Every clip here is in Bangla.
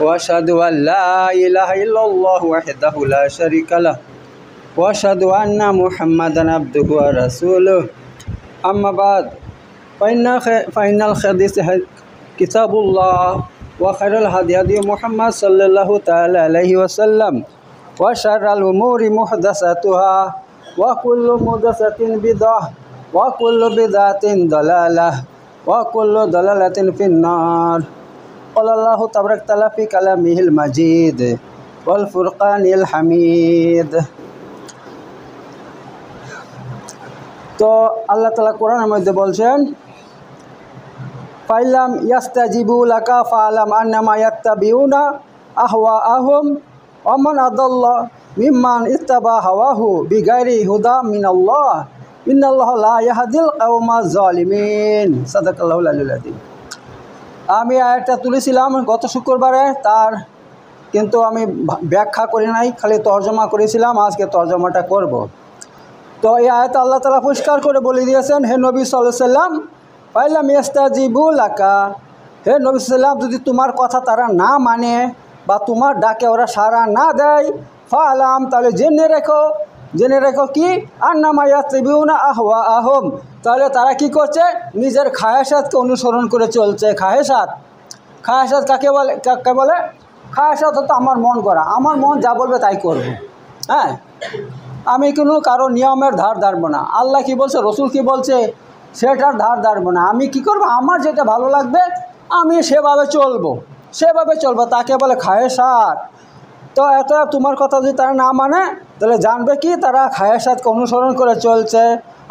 وأشهد أن لا إله إلا الله وحده لا شريك له وأشهد أن محمدا عبده ورسوله أما بعد فإن الحديث كتاب الله وخير الهدي هدي محمد صلى الله تعالى عليه وسلم وشر الأمور محدثاتها وكل محدثة بدعة وكل بدعة ضلالة وكل ضلالة في النار قال الله تبارك وتعالى في كلامه المجيد والفرقان الحميد। তো আল্লাহ তাআলা কোরআনের মধ্যে বলছেন, ফাইলাম ইয়াস্তাজিবু লাকা ফাআলাম আন্নামা ইয়াত্তাবিউনা আহওয়াআহুম ওয়া মান আদাল্লা মিম্মান ইত্তাবা হাওয়াহু বিগাইরি হুদা মিনাল্লাহ ইন্নাল্লাহা লা ইয়াহদিল কওমাজ জালিমিন। সাদাকাল্লাহুল আলিয়্যুল আযীম। আমি আয়াতটা তুলেছিলাম গত শুক্রবারে, তার কিন্তু আমি ব্যাখ্যা করি নাই, খালি তর্জমা করেছিলাম। আজকে তর্জমাটা করব। তো এই আয়াত আল্লাহ তাআলা পরিষ্কার করে বলে দিয়েছেন, হে নবী সাল্লাল্লাহু আলাইহি ওয়াসাল্লাম, ফাইলাম ইয়াস্তাজিবু লাকা, হে নবী সাল্লাল্লাহু আলাইহি ওয়াসাল্লাম, যদি তোমার কথা তারা না মানে বা তোমার ডাকে ওরা সাড়া না দেয়, ফাআলাম, তাহলে জেনে রেখো কি, আন্নামা ইয়াত্তাবিউনা আহওয়াআহুম, তাহলে তারা কি করছে, নিজের খায়েশাতকে অনুসরণ করে চলছে। খায়েশাত কাকে বলে? খায়েশাত হতো আমার মন করা, আমার মন যা বলবে তাই করব। হ্যাঁ, আমি কোনো কারো নিয়মের ধার ধারবো না। আল্লাহ কি বলছে, রসুল কি বলছে, সেটার ধার ধারবো না। আমি কি করব, আমার যেটা ভালো লাগবে আমি সেভাবে চলবো, তাকে বলে খায়েশাত। তো এত তোমার কথা যদি তারা না মানে, তাহলে জানবে কি, তারা খায়েশাতকে অনুসরণ করে চলছে।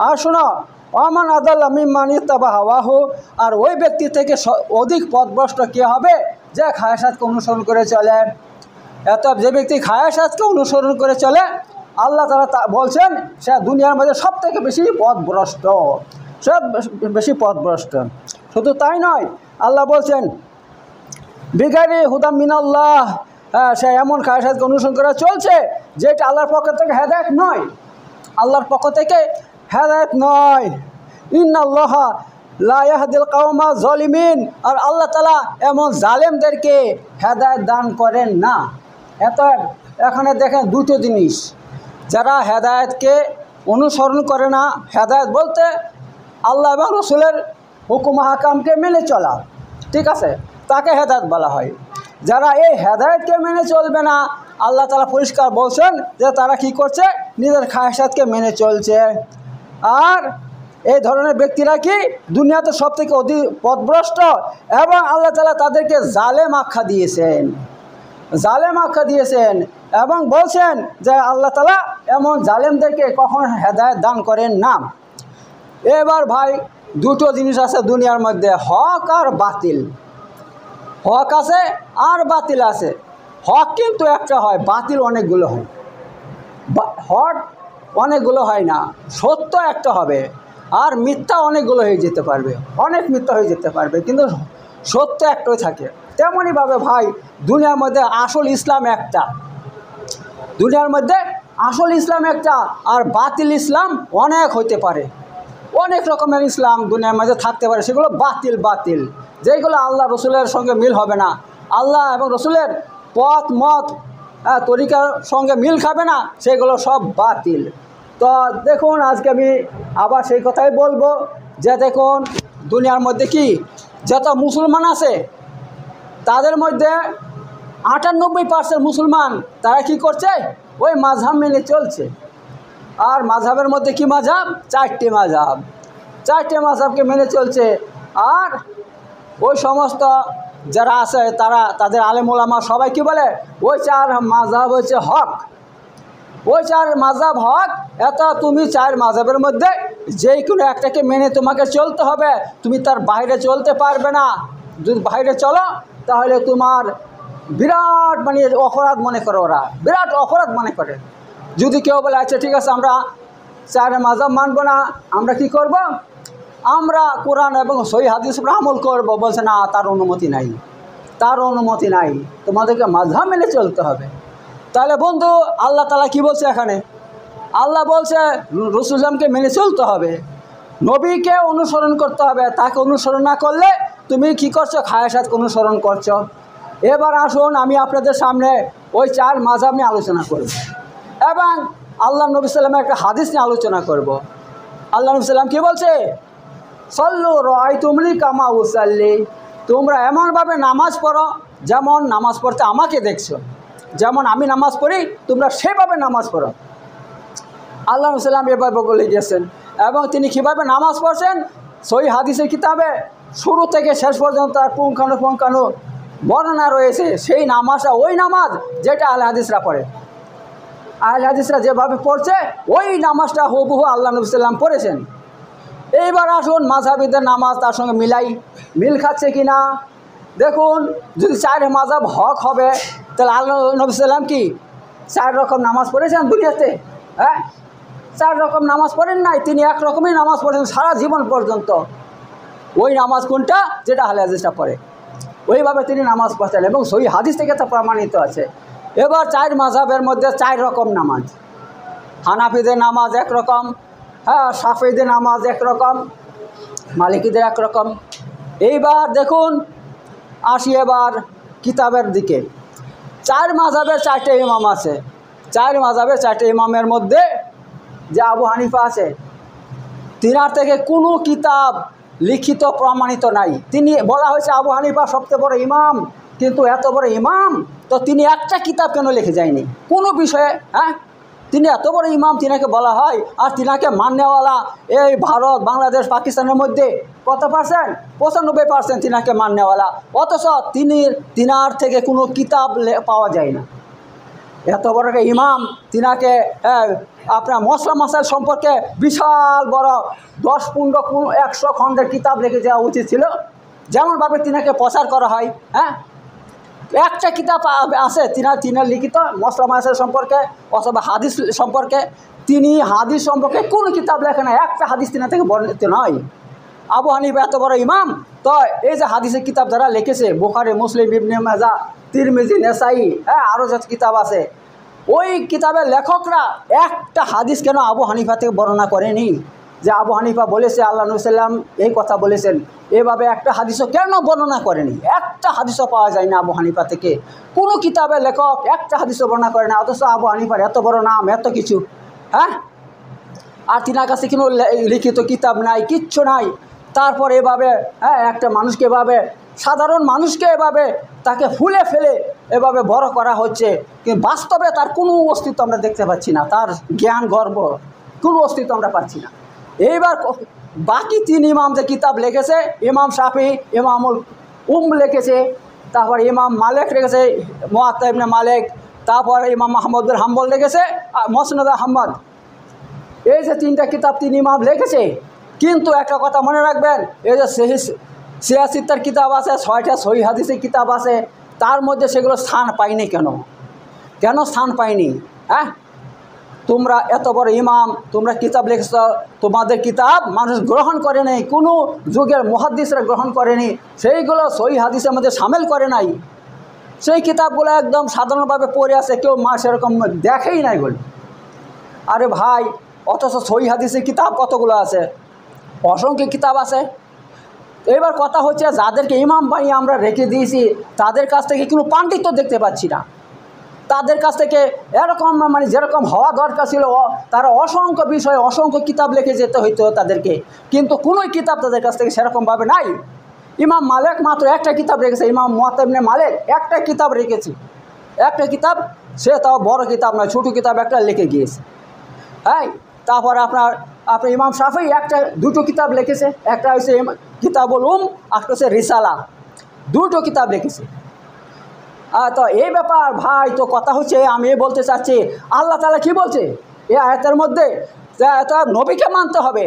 আর শোনো, ওয়ামান আদাল্লা মিম্মান ইত্তাবা হাওয়াহু, আর ওই ব্যক্তি থেকে অধিক পথভ্রষ্ট কে হবে, যে খায়েশাতকে অনুসরণ করে চলে। যে ব্যক্তি খায়েশাতকে অনুসরণ করে চলে, আল্লাহ তাআলা বলছেন সে দুনিয়ার মধ্যে সব থেকে বেশি পথভ্রষ্ট। শুধু তাই নয়, আল্লাহ বলছেন বিগাইরি হুদা মিনাল্লাহ, সে এমন খায়েশাতকে অনুসরণ করে চলছে যেটা আল্লাহর পক্ষ থেকে হেদায়েত নয়। ইন্নাল্লাহা লা ইয়াহদিল কওমাজ জালিমিন, আর আল্লাহ তাআলা এমন জালেমদেরকে হেদায়েত দান করেন না। এখানে দেখেন দুটো জিনিস, যারা হেদায়েতকে অনুসরণ করে না, হেদায়েত বলতে আল্লাহ এবং রসুলের হুকুম হাকামকে মেনে চলা, ঠিক আছে, তাকে হেদায়েত বলা হয়। যারা এই হেদায়েতকে মেনে চলবে না, আল্লাহ তাআলা পরিষ্কার বলছেন যে তারা কি করছে, নিজের খায়েশাতকে মেনে চলছে। আর এই ধরনের ব্যক্তিরা কি দুনিয়াতে সব থেকে অধিক পথভ্রষ্ট, এবং আল্লাহ তাআলা তাদেরকে জালেম আখ্যা দিয়েছেন এবং বলছেন যে আল্লাহ তাআলা এমন জালেমদেরকে কখনো হেদায়েত দান করেন না। এবার ভাই, দুটো জিনিস আছে দুনিয়ার মধ্যে, হক আর বাতিল। হক আছে আর বাতিল আছে। হক কিন্তু একটা হয়, বাতিল অনেকগুলো হয়। হক অনেকগুলো হয় না, সত্য একটা হবে, আর মিথ্যা অনেকগুলো হয়ে যেতে পারবে, অনেক মিথ্যা হয়ে যেতে পারবে, কিন্তু সত্য একটাই থাকে। তেমনইভাবে ভাই, দুনিয়ার মধ্যে আসল ইসলাম একটা, আর বাতিল ইসলাম অনেক হইতে পারে। অনেক রকমের ইসলাম দুনিয়ার মধ্যে থাকতে পারে, সেগুলো বাতিল, যেগুলো আল্লাহ রসুলের সঙ্গে মিল হবে না, আল্লাহ এবং রসুলের পথ মত তরিকার সঙ্গে মিল খাবে না, সেগুলো সব বাতিল। তো দেখুন, আজকে আমি আবার সেই কথাই বলবো যে দেখুন, দুনিয়ার মধ্যে কি যত মুসলমান আছে, তাদের মধ্যে 98% মুসলমান, তারা কি করছে, ওই মাযহাব মেনে চলছে। আর মাযহাবের মধ্যে কি মাযহাব, চারটে মাযহাবকে মেনে চলছে। আর ওই সমস্ত যারা আছে, তাদের আলেম ওলামা সবাই কি বলে, ওই চার মাযহাব হচ্ছে হক, এত তুমি চার মাযহাবের মধ্যে যে কোনো একটাকে মেনে তোমাকে চলতে হবে, তুমি তার বাইরে চলতে পারবে না। যদি বাইরে চলো তাহলে তোমার বিরাট অপরাধ মনে করে, ওরা বিরাট অপরাধ মনে করে। যদি কেউ বলে আচ্ছা ঠিক আছে, আমরা চার মাযহাব মানব না, আমরা কি করব, আমরা কোরআন এবং সহিহ হাদিস উপর আমল করব, বলছে না, তার অনুমতি নাই, তোমাদেরকে মাযহাব মেনে চলতে হবে। তাহলে বন্ধু, আল্লাহ তাআলা কি বলছে এখানে, আল্লাহ বলছে রাসূলকে মেনে চলতে হবে, নবীকে অনুসরণ করতে হবে। তাকে অনুসরণ না করলে তুমি কি করছো, খায়েশাতকে অনুসরণ করছো। এবার আসুন আমি আপনাদের সামনে ওই 4 মাযহাব নিয়ে আলোচনা করব এবং আল্লাহ নবী সাল্লামের একটা হাদিস নিয়ে আলোচনা করব। আল্লাহ নবী সাল্লাম কী বলছে? সল্লু রাআইতুমুনি কামা উসাল্লি, তোমরা এমনভাবে নামাজ পড়ো যেমন নামাজ পড়তে আমাকে দেখছো, যেমন আমি নামাজ পড়ি তোমরা সেভাবে নামাজ পড়ো। আল্লাহ নবী সাল্লাম এভাবে বলে গিয়েছেন এবং তিনি কীভাবে নামাজ পড়ছেন সহিহ হাদিসের কিতাবে শুরু থেকে শেষ পর্যন্ত তার পুঙ্খানু বর্ণনা রয়েছে। সেই নামাজটা ওই নামাজ যেটা আহলে হাদিসরা পড়ে, আহলে হাদিসরা যেভাবে পড়ছে ওই নামাজটা হুবহু আল্লাহ নবী সাল্লাম পড়েছেন। এইবার আসুন মাযহাবিদের নামাজ তার সঙ্গে মিল খাচ্ছে কি না দেখুন। যদি 4 মাযহাব হক হবে তাহলে আল্লাহ নবী সাল্লাম কি 4 রকম নামাজ পড়েছেন দুনিয়াতে? হ্যাঁ, 4 রকম নামাজ পড়েন নাই, তিনি এক রকমই নামাজ পড়েছেন সারা জীবন পর্যন্ত। ওই নামাজ কোনটা? যেটা আহলে হাদিসরা পড়ে, ওইভাবে তিনি নামাজ পড়ছেন এবং সহিহ হাদিস থেকে তা প্রমাণিত আছে। এবার 4 মাযহাবের মধ্যে 4 রকম নামাজ। হানাফিদের নামাজ একরকম, হ্যাঁ, শাফিঈদের নামাজ একরকম, মালিকিদের একরকম। এইবার দেখুন আসি এবার কিতাবের দিকে। 4 মাযহাবের 4টে ইমাম আছে। 4 মাযহাবের 4টে ইমামের মধ্যে যে আবু হানিফা আছে, তিনার থেকে কোনো কিতাব লিখিত প্রমাণিত নাই। তিনি বলা হয়েছে আবু হানিফা সবচেয়ে বড় ইমাম, কিন্তু এত বড় ইমাম তো তিনি একটা কিতাব কেন লিখে যায়নি কোনো বিষয়ে? হ্যাঁ, তিনি এত বড় ইমাম, তিনাকে বলা হয়, আর তিনাকে মাননেওয়ালা এই ভারত, বাংলাদেশ, পাকিস্তানের মধ্যে কত পার্সেন্ট? 95% তিনাকে মাননেওয়ালা, অথচ তিনার থেকে কোনো কিতাব পাওয়া যায় না। এত বড় একটা ইমাম, তিনাকে আপনার মশলা মাসাইল সম্পর্কে বিশাল বড় 10-15-100 খণ্ডের কিতাব লিখে যাওয়া উচিত ছিল, যেমনভাবে তিনাকে প্রচার করা হয়। হ্যাঁ, একটা কিতাব আছে তিনার লিখিত মশলা মাসাইল সম্পর্কে অথবা হাদিস সম্পর্কে। তিনি হাদিস সম্পর্কে কোনো কিতাব লেখেন না, একটা হাদিস তিনার থেকে বর্ণিত নয়। আবু হানিফা এত বড় ইমাম, তো এই যে হাদিসের কিতাব যারা লিখেছে, বুখারী, মুসলিম, ইবনে মাজাহ, তিরমিজি, নেসাই, হ্যাঁ, আরও যত কিতাব আছে, ওই কিতাবের লেখকরা একটা হাদিস কেন আবু হানিফা থেকে বর্ণনা করেনি যে আবু হানিফা বলেছে আল্লাহ নবী সাল্লাম এই কথা বলেছেন? এভাবে একটা হাদিসও কেন বর্ণনা করেনি? একটা হাদিসও পাওয়া যায় না আবু হানিফা থেকে, কোনো কিতাবের লেখক একটা হাদিসও বর্ণনা করে না, অথচ আবু হানিফার এত বড় নাম, এত কিছু। হ্যাঁ, আর তিনার কাছে কোনো লিখিত কিতাব নাই, কিচ্ছু নাই। তারপর এভাবে একটা মানুষকে এভাবে, সাধারণ মানুষকে এভাবে তাকে ফুলে ফেলে এভাবে বড় করা হচ্ছে, কিন্তু বাস্তবে তার কোনো অস্তিত্ব আমরা দেখতে পাচ্ছি না, তার জ্ঞান গর্ব কোনো অস্তিত্ব আমরা পাচ্ছি না। এইবার বাকি 3 ইমাম যে কিতাব লিখেছে, ইমাম শাফি, ইমামুল লিখেছে, তারপর ইমাম মালিক লিখেছে মুয়াত্তা ইবনে মালিক, তারপর ইমাম আহমদ বিন হাম্বল লিখেছে মুসনাদ আহমদ। এই যে 3টা কিতাব 3 ইমাম লিখেছে, কিন্তু একটা কথা মনে রাখবেন, এই যে 86টা কিতাব আছে, 6টা সহিহ হাদিসের কিতাব আছে, তার মধ্যে সেগুলো স্থান পায়নি। কেন স্থান পায়নি? হ্যাঁ, তোমরা এত বড় ইমাম, তোমরা কিতাব লিখেছ, তোমাদের কিতাব মানুষ গ্রহণ করে নেই, কোনো যুগের মুহাদ্দিসরা গ্রহণ করেনি, সেইগুলো সহিহ হাদিসের মধ্যে শামিল করে নাই। সেই কিতাবগুলো একদম সাধারণভাবে পড়ে আছে, কেউ সেরকম দেখেই নাই বলে। আরে ভাই, অথচ সহিহ হাদিসের কিতাব কতগুলো আছে, অসংখ্য কিতাব আছে। এবার কথা হচ্ছে, যাদেরকে ইমাম বানিয়ে আমরা রেখে দিয়েছি তাদের কাছ থেকে কোনো পাণ্ডিত্য দেখতে পাচ্ছি না। তাদের কাছ থেকে এরকম যেরকম হওয়া দরকার ছিল, তারা অসংখ্য বিষয়ে অসংখ্য কিতাব লিখে যেতে হইতো তাদেরকে, কিন্তু কোনোই কিতাব তাদের কাছ থেকে সেরকমভাবে নাই। ইমাম মালিক মাত্র একটা কিতাব রেখেছে, ইমাম মুয়াত্তা ইবনে মালিক একটা কিতাব রেখেছে, একটা কিতাব, সে তাও বড় কিতাব নয়, ছোটো কিতাব একটা লিখে গিয়েছে। হ্যাঁ, তারপর আপনার ইমাম শাফি দুটো কিতাব লিখেছে, একটা হচ্ছে কিতাবুল একটা হচ্ছে রিসালা, দুটো কিতাব লিখেছে। তো এই ব্যাপার ভাই, তো কথা হচ্ছে, আমি বলতে চাচ্ছি আল্লাহ তাআলা কি বলছে এই আয়াতের মধ্যে, নবীকে মানতে হবে।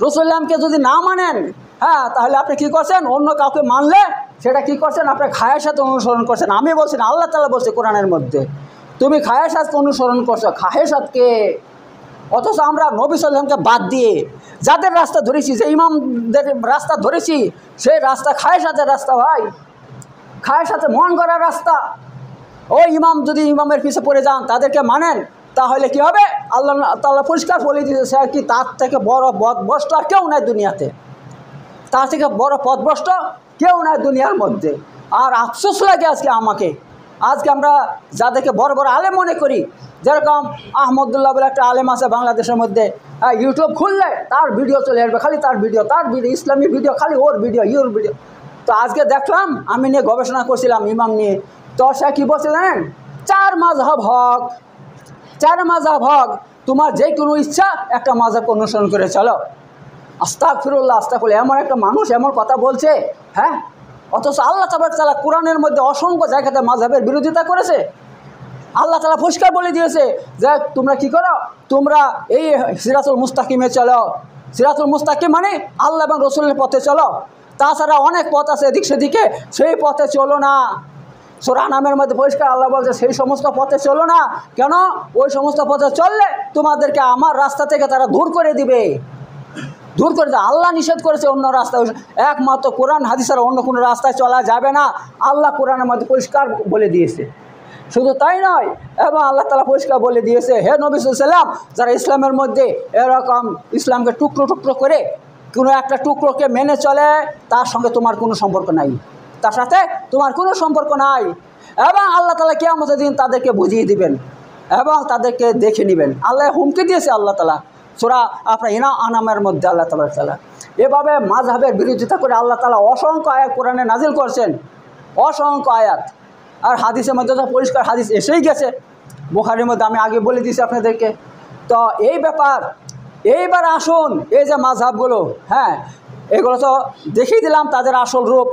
রাসূলুল্লাহকে যদি না মানেন, হ্যাঁ, তাহলে আপনি কি করছেন? অন্য কাউকে মানলে সেটা কি করছেন? আপনি খায়ের সাথে অনুসরণ করছেন। আমি বলছি না, আল্লাহ তাআলা বলছে কোরআনের মধ্যে, তুমি খায়ের সাথে অনুসরণ করছো, খায়ের সাথে। অথচ আমরা নবী সাল্লাল্লাহু আলাইহি ওয়াসাল্লামকে বাদ দিয়ে যাদের রাস্তা ধরেছি, যে ইমামদের রাস্তা ধরেছি, সেই রাস্তা খায়ের সাথে রাস্তা। ভাই, খায়ের সাথে মন করার রাস্তা। ওই ইমাম যদি ইমামের পিছে পড়ে যান, তাদেরকে মানেন, তাহলে কি হবে? আল্লাহ তাআলা পরিষ্কার বলে দিয়েছে, সে কি তার থেকে বড় পথভ্রষ্ট আর কেউ নাই দুনিয়াতে। তার থেকে বড় পথভ্রষ্ট কেউ নাই দুনিয়ার মধ্যে। আর আফসোস লাগে আজকে আমরা যাদেরকে বড় বড় আলেম মনে করি, যেরকম আহমদুল্লাহ বলে একটা আলেম আছে বাংলাদেশের মধ্যে, ইউটিউব খুললে তার ভিডিও চলে আসবে, খালি তার ভিডিও, ইসলামী ভিডিও, খালি ওর ভিডিও, ইউর ভিডিও। তো আজকে দেখলাম, আমি নিয়ে গবেষণা করছিলাম ইমাম নিয়ে, তো সে কী বলছে জানেন, 4 মাযহাব হক, 4 মাযহাব হক, তোমার যে কোনো ইচ্ছা একটা মাযহাবকে অনুসরণ করে চলো। আস্তাগফিরুল্লাহ, আস্তাগফিরুল্লাহ, এমন একটা মানুষ এমন কথা বলছে, হ্যাঁ? অথচ আল্লাহ তাআলা কোরআনের মধ্যে অসংখ্য জায়গাতে মাযহাবের বিরোধিতা করেছে। আল্লাহ তাআলা পরিষ্কার বলে দিয়েছে যে তোমরা কি করো, তোমরা এই সিরাতুল মুস্তাকিমে চলো। সিরাতুল মুস্তাকিম মানে আল্লাহ এবং রসুলের পথে চলো, তাছাড়া অনেক পথ আছে এদিক সেদিকে, সেই পথে চলো না। সূরা নামের মধ্যে পরিষ্কার আল্লাহ বলছে সেই সমস্ত পথে চলো না। কেন? ওই সমস্ত পথে চললে তোমাদেরকে আমার রাস্তা থেকে তারা দূর করে দিবে, দূর করে দেয়। আল্লাহ নিষেধ করেছে অন্য রাস্তায়, একমাত্র কোরআন হাদিসের অন্য কোনো রাস্তায় চলা যাবে না, আল্লাহ কোরআনের মধ্যে পরিষ্কার বলে দিয়েছে। শুধু তাই নয়, এবং আল্লাহ তাআলা পরিষ্কার বলে দিয়েছে, হে নবী সাল্লাল্লাহু আলাইহি ওয়াসাল্লাম, যারা ইসলামের মধ্যে এরকম ইসলামকে টুকরো টুকরো করে কোনো একটা টুকরোকে মেনে চলে, তার সঙ্গে তোমার কোনো সম্পর্ক নাই, তার সাথে তোমার কোনো সম্পর্ক নাই। এবং আল্লাহ তাআলা কিয়ামতের দিন তাদেরকে বুঝিয়ে দিবেন এবং তাদেরকে দেখে নেবেন। আল্লাহ হুমকি দিয়েছে আল্লাহ তাআলা সূরা আপনার আনামের মধ্যে। আল্লাহ তাআলা এভাবে মাযহাবের বিরোধিতা করে আল্লাহ তাআলা অসংখ্য আয়াত কোরআনে নাজিল করছেন, অসংখ্য আয়াত। আর হাদিসের মধ্যে তো পরিষ্কার হাদিস এসেই গেছে, বুখারীর মধ্যে আমি আগে বলে দিয়েছি আপনাদেরকে। তো এই ব্যাপার, এইবার আসুন এই যে মাযহাবগুলো, হ্যাঁ, এগুলো তো দেখিয়ে দিলাম তাদের আসল রূপ,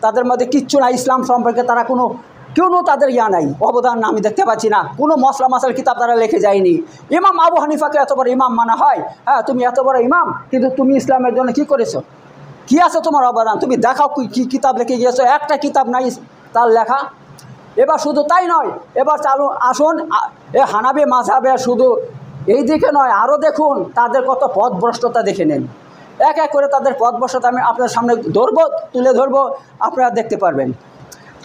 তাদের মধ্যে কিচ্ছু নাই ইসলাম সম্পর্কে, তারা কোনো তাদের ইয়া নাই, অবদান আমি দেখতে পাচ্ছি না, কোনো মশলা মাসাল কিতাব তারা লিখে যায়নি। ইমাম আবু হানিফাকে এত বড় ইমাম মানা হয়, হ্যাঁ, তুমি এত বড় ইমাম, কিন্তু তুমি ইসলামের জন্য কি করেছো, কি আছে তোমার অবদান, তুমি দেখাও কি কিতাব লিখে গিয়েছো, একটা কিতাব নাই তার লেখা। এবার শুধু তাই নয়, এবার আসুন এ হানাফি মাযহাবে শুধু এই দিকে নয়, আরও দেখুন তাদের কত পথভ্রষ্টতা দেখে নেন। এক এক করে তাদের পথভ্রষ্টতা আমি আপনার সামনে তুলে ধরবো, আপনারা দেখতে পারবেন।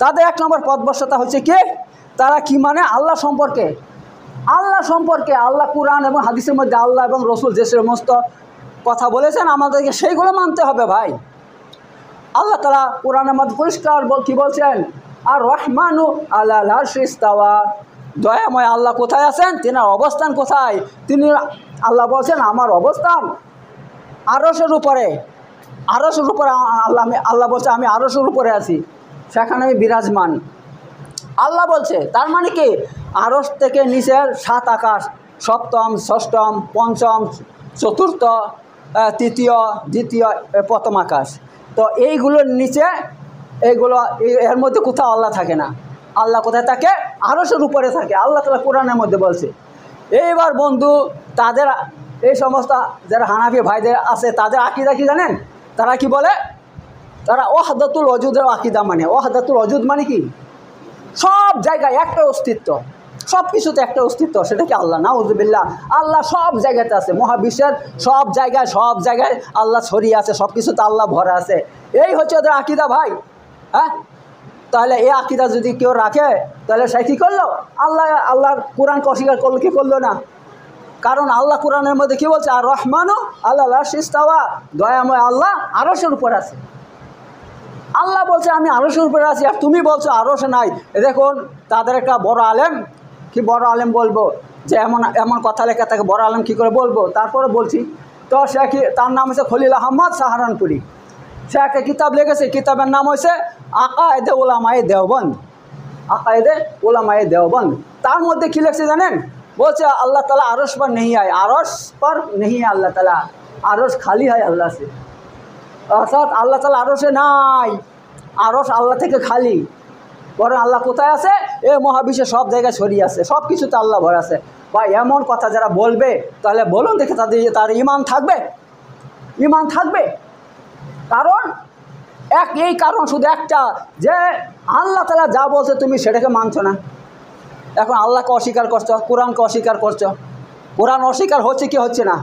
তাদের 1 নম্বর পথভ্রষ্টতা হচ্ছে কি, তারা কি মানে আল্লাহ সম্পর্কে, আল্লাহ কুরআন এবং হাদিসের মধ্যে আল্লাহ এবং রসুল যে সমস্ত কথা বলেছেন আমাদেরকে সেইগুলো মানতে হবে ভাই। আল্লাহ তাআলা কুরআনের মধ্যে পরিষ্কার কি বলছেন, আর রহমানু আলাল আরশি ইস্তাওয়া, দয়াময় আল্লাহ কোথায় আছেন, তিনার অবস্থান কোথায়, তিনি আল্লাহ বলছেন আমার অবস্থান আরশের উপরে, আল্লাহ বলছে আমি আরশের উপরে আছি, সেখানে আমি বিরাজমান। আল্লাহ বলছে, তার মানে কি আরশ থেকে নিচের 7 আকাশ, সপ্তম, ষষ্ঠম, পঞ্চম, চতুর্থ, তৃতীয়, দ্বিতীয়, প্রথম আকাশ। তো এইগুলোর নিচে এইগুলো, এর মধ্যে কোথাও আল্লাহ থাকে না। আল্লাহ কোথায় থাকে? আরশের উপরে থাকে, আল্লাহ তাআলা কোরআনের মধ্যে বলছে। এইবার বন্ধু, তাদের এই সমস্ত যারা হানাফি ভাইদের আছে, তাদের আকীদা কি জানেন? তারা কি বলে, তারা ওয়াহদাতুল ওজুদের আকীদা মানে। ওয়াহদাতুল ওজুদ মানে কি, সব জায়গায় একটা অস্তিত্ব, সব কিছুতে একটা অস্তিত্ব, সেটা কি আল্লাহ? নাউযুবিল্লাহ, আল্লাহ সব জায়গাতে আছে, মহাবিশ্বের সব জায়গায় আল্লাহ ছড়িয়ে আছে, সব কিছুতে আল্লাহ ভরা আছে। এই হচ্ছে ওদের আকীদা ভাই, হ্যাঁ। তাহলে এই আকীদা যদি কেউ রাখে, তাহলে সে কী করলো, আল্লাহর কোরআনকে অস্বীকার করলো কি করলো না? কারণ আল্লাহ কোরআনের মধ্যে কি বলছে, আর রহমানু আলাল আরশি ইস্তাওয়া, দয়াময় আল্লাহ আরশের উপর আছে। আল্লাহ বলছে আমি আরশের উপরে আছি, আর তুমি বলছো আরশে নাই। দেখুন তাদের একটা বড় আলেম, কি বড় আলেম বলবো, যে এমন কথা লেখা থাকে, বড় আলেম কী করে বলবো, তারপরে বলছি। তো সে কি, তার নাম হচ্ছে খলিল আহমদ সাহারানপুরি। সে একটা কিতাব লিখেছে, কিতাবের নাম হয়েছে আকায়েদে উলামায়ে দেওবন্দ, আকায়েদে উলামায়ে দেওবন্দ। তার মধ্যে কী লিখছে জানেন? বলছে আল্লাহ তাআলা আরশ पर नहीं आए, আরশ पर नहीं है আল্লাহ তাআলা, আরশ খালি হয় আল্লাহ से। অর্থাৎ আল্লাহ তাআলা আরশে নাই, আরশ আল্লাহ থেকে খালি। বরং আল্লাহ কোথায় আছে? এ মহাবিশ্বে সব জায়গায় ছড়িয়ে আছে, সব কিছুতে আল্লাহ ভরা আছে। ভাই এমন কথা যারা বলবে, তাহলে বলুন দেখে তার ঈমান থাকবে? ঈমান থাকবে? কারণ এই কারণ শুধু একটা, যে আল্লাহ তাআলা যা বলছে তুমি সেটাকে মানছো না। এখন আল্লাহকে অস্বীকার করছো, কোরআনকে অস্বীকার করছো। কোরআন অস্বীকার হচ্ছে কি হচ্ছে না?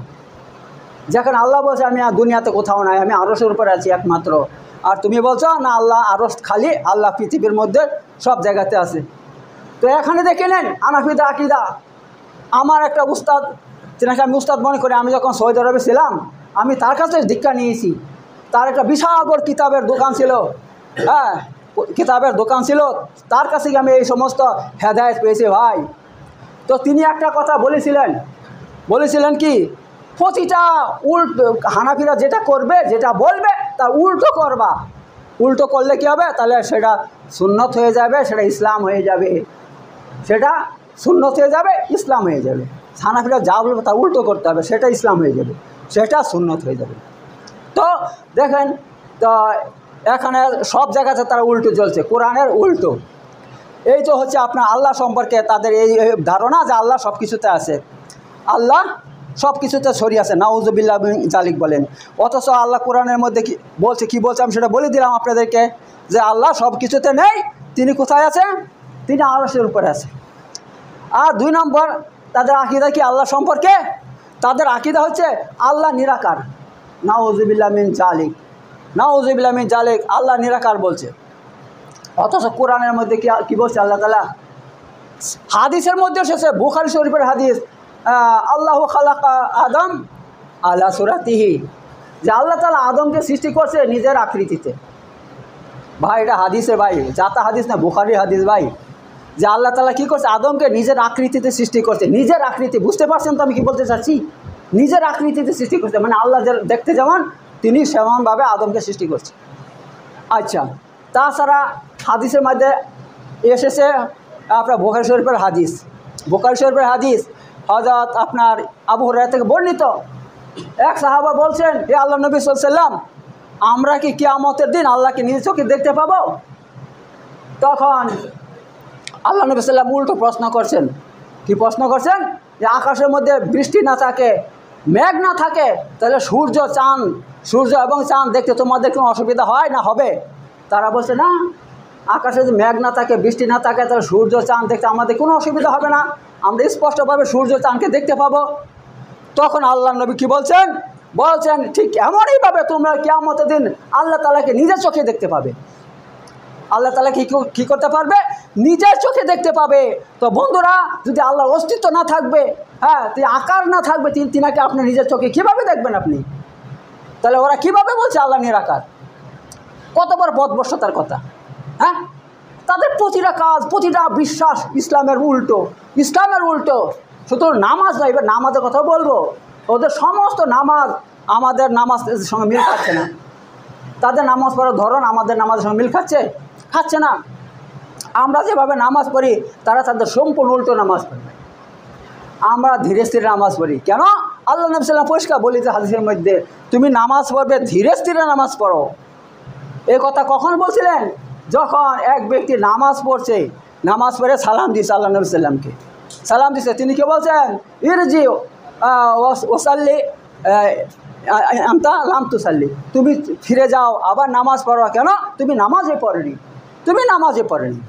যেখানে আল্লাহ বলছে আমি দুনিয়াতে কোথাও নাই, আমি আরশের উপরে আছি একমাত্র, আর তুমি বলছো না আল্লাহ আরশ খালি, আল্লাহ পৃথিবীর মধ্যে সব জায়গাতে আছে। তো এখানে দেখে নেন হানাফিদের আকীদা। আমার একটা উস্তাদ, যেনাকে আমি উস্তাদ মনে করি, আমি যখন সৌদি আরবে ছিলাম, আমি তার কাছে দীক্ষা নিয়েছি। তার একটা বিশাল বড় কিতাবের দোকান ছিল, হ্যাঁ কিতাবের দোকান ছিল, তার কাছে গিয়ে আমি এই সমস্ত হেদায়েত পেয়েছি ভাই। তো তিনি একটা কথা বলেছিলেন কি, প্রতিটা হানাফিরা যেটা করবে, যেটা বলবে তার উল্টো করবা। উল্টো করলে কী হবে, তাহলে সেটা সুন্নত হয়ে যাবে, সেটা ইসলাম হয়ে যাবে, সেটা সুন্নত হয়ে যাবে, ইসলাম হয়ে যাবে। হানাফিরা যা বলবে তা উল্টো করতে হবে, সেটা ইসলাম হয়ে যাবে, সেটা সুন্নত হয়ে যাবে। তো দেখেন, তো এখানে সব জায়গাতে তারা উল্টো চলছে, কোরআনের উল্টো। এই তো হচ্ছে আপনার আল্লাহ সম্পর্কে তাদের এই ধারণা যে আল্লাহ সব কিছুতে আছে, আল্লাহ সব কিছুতে ছড়িয়ে আছে, নাউজুবিল্লাহ জালিক বলেন। অথচ আল্লাহ কোরআনের মধ্যে কি বলছে আমি সেটা বলে দিলাম আপনাদেরকে, যে আল্লাহ সব কিছুতে নেই। তিনি কোথায় আছে? তিনি আরশের উপরে আছে। আর 2 নম্বর, তাদের আকীদা কি আল্লাহ সম্পর্কে? তাদের আকীদা হচ্ছে আল্লাহ নিরাকার, নাউজুবিল্লাহ মিন জালিক, নাউজুবিল্লাহ মিন জালিক, আল্লাহ নিরাকার বলছে। অথচ কোরআনের মধ্যে কি বলছে আল্লাহ তাআলা? হাদিসের মধ্যে এসেছে, বুখারী শরীফের হাদিস, আল্লাহু খালাকা আদম আলা সুরাতিহি, যে আল্লাহ তাআলা আদমকে সৃষ্টি করছে নিজের আকৃতিতে। ভাই এটা হাদিসে ভাই, জাতা হাদিস না, বুখারীর হাদিস ভাই, যে আল্লাহ তাআলা কী করছে, আদমকে নিজের আকৃতিতে সৃষ্টি করছে। নিজের আকৃতি, বুঝতে পারছেন তো আমি কী বলতে চাচ্ছি? নিজের আকৃতিতে সৃষ্টি করছে, মানে আল্লাহ দেখতে যেমন তিনি সেমনভাবে আদমকে সৃষ্টি করছে। আচ্ছা, তাছাড়া হাদিসের মধ্যে এসেছে আপনার বুখারী শরীফের হাদিস, হযরত আপনার আবু হুরায়রা থেকে বর্ণিত, এক সাহাবা বলছেন, হে আল্লাহ নবী সাল্লাল্লাহু আলাইহি ওয়াসাল্লাম, আমরা কি কিয়ামতের দিন আল্লাহকে নিজের চোখে দেখতে পাবো? তখন আল্লাহ নবী সাল্লাল্লাহু আলাইহি ওয়াসাল্লাম উল্টো প্রশ্ন করছেন। কি প্রশ্ন করছেন? যে আকাশের মধ্যে বৃষ্টি না থাকে, মেঘ না থাকে, তাহলে সূর্য এবং চাঁদ দেখতে তোমাদের কোনো অসুবিধা হয় না হবে? তারা বলছে না, আকাশে যদি মেঘ না থাকে, বৃষ্টি না থাকে, তাহলে সূর্য চাঁদ দেখতে আমাদের কোনো অসুবিধা হবে না, আমরা স্পষ্টভাবে সূর্য চাঁদকে দেখতে পাবো। তখন আল্লাহ নবী কি বলছেন? ঠিক এমনইভাবে তোমরা কিয়ামতের দিন আল্লাহ তাআলাকে নিজের চোখে দেখতে পাবে। আল্লাহ তাআলা কী করতে পারবে? নিজের চোখে দেখতে পাবে। তো বন্ধুরা, যদি আল্লাহর অস্তিত্ব না থাকবে, হ্যাঁ, তিনি আকার না থাকবে, তিনাকে আপনি নিজের চোখে কীভাবে দেখবেন আপনি? তাহলে ওরা কীভাবে বলছে আল্লাহ নিরাকার? কত বড় বদভ্রষ্টতার কথা! হ্যাঁ, তাদের প্রতিটা কাজ, প্রতিটা বিশ্বাস ইসলামের উল্টো। শুধু নামাজ নয়, এবার নামাজের কথা বলবো, ওদের সমস্ত নামাজ আমাদের নামাজের সঙ্গে মিল খাচ্ছে না। তাদের নামাজ পড়ার ধরন আমাদের নামাজের সঙ্গে মিল খাচ্ছে না। আমরা যেভাবে নামাজ পড়ি, তারা তাদের সম্পূর্ণ উল্টো নামাজ পড়ে। আমরা ধীরে স্থিরে নামাজ পড়ি। কেন? আল্লাহ নবী সাল্লাল্লাহু আলাইহি ওয়াসাল্লাম পরিষ্কার বলেছে হাদিসের মধ্যে, তুমি নামাজ পড়বে, ধীরে স্থিরে নামাজ পড়ো। এই কথা কখন বলছিলেন? যখন এক ব্যক্তি নামাজ পড়ে সালাম দিয়েছে, আল্লাহ নবী সাল্লামকে সালাম দিয়েছে, তিনি কি বলছেন? ইরজি ওসাল্লি আনতা লাম তুসাল্লি, তুমি ফিরে যাও, আবার নামাজ পড়ো। কেন? তুমি নামাজে পড়েনি।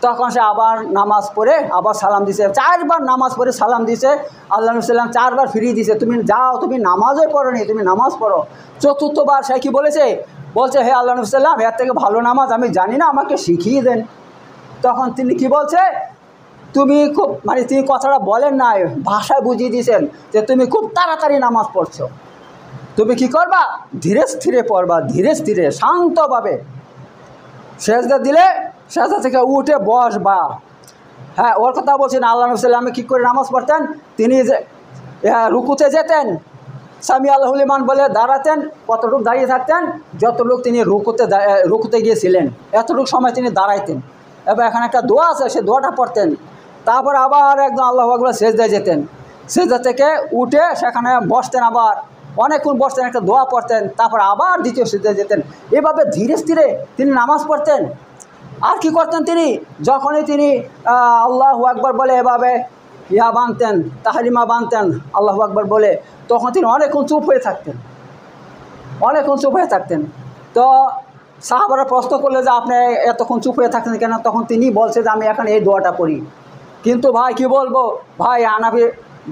তখন সে আবার নামাজ পড়ে আবার সালাম দিছে, 4 বার নামাজ পড়ে সালাম দিছে। আল্লাহ নবী সাল্লাম 4 বার ফিরিয়ে দিছে, তুমি যাও, তুমি নামাজে পড়োনি, তুমি নামাজ পড়ো। 4র্থবার সে কি বলছে, হে আল্লাহ নবী সাল্লাম, এর থেকে ভালো নামাজ আমি জানি না, আমাকে শিখিয়ে দেন। তখন তিনি কি বলছে, তিনি কথাটা বলেন নাই, ভাষায় বুঝিয়ে দিয়েছেন যে তুমি খুব তাড়াতাড়ি নামাজ পড়ছো, তুমি কি করবা? ধীরে স্থিরে পড়বা, ধীরে স্থিরে শান্তভাবে। সেজদা দিলে সেজদা থেকে উঠে বসবা। হ্যাঁ, ওর কথা বলছেন। আল্লাহ নবী সাল্লাল্লাহু আলাইহি ওয়াসাল্লাম কী করে নামাজ পড়তেন? তিনি রুকুতে যেতেন, সামি আল্লাহু লিমান বলে দাঁড়াতেন। কতটুকু দাঁড়িয়ে থাকতেন? যতটুকু তিনি রুকুতে গিয়েছিলেন, এতটুকু সময় তিনি দাঁড়াইতেন। এবার এখানে একটা দোয়া আছে, সে দোয়াটা পড়তেন। তারপর আবার একদম আল্লাহু আকবার সেজদায় যেতেন, সেজদা থেকে উঠে সেখানে বসতেন, আবার অনেকক্ষণ বসতেন, একটা দোয়া পড়তেন, তারপর আবার দ্বিতীয় সেজদায় যেতেন। এভাবে ধীরে স্থিরে তিনি নামাজ পড়তেন। আর কি করতেন তিনি? যখনই তিনি আল্লাহু আকবার বলে এভাবে বাঁধতেন, তাহরিমা বাঁধতেন আল্লাহু আকবার বলে, তখন তিনি অনেকক্ষণ চুপ হয়ে থাকতেন। তো সাহাবারা প্রশ্ন করলে যে আপনি এতক্ষণ চুপ হয়ে থাকতেন কেন? তখন তিনি বলছে যে আমি এখন এই দোয়াটা পড়ি। কিন্তু ভাই কি বলবো ভাই, হানাফি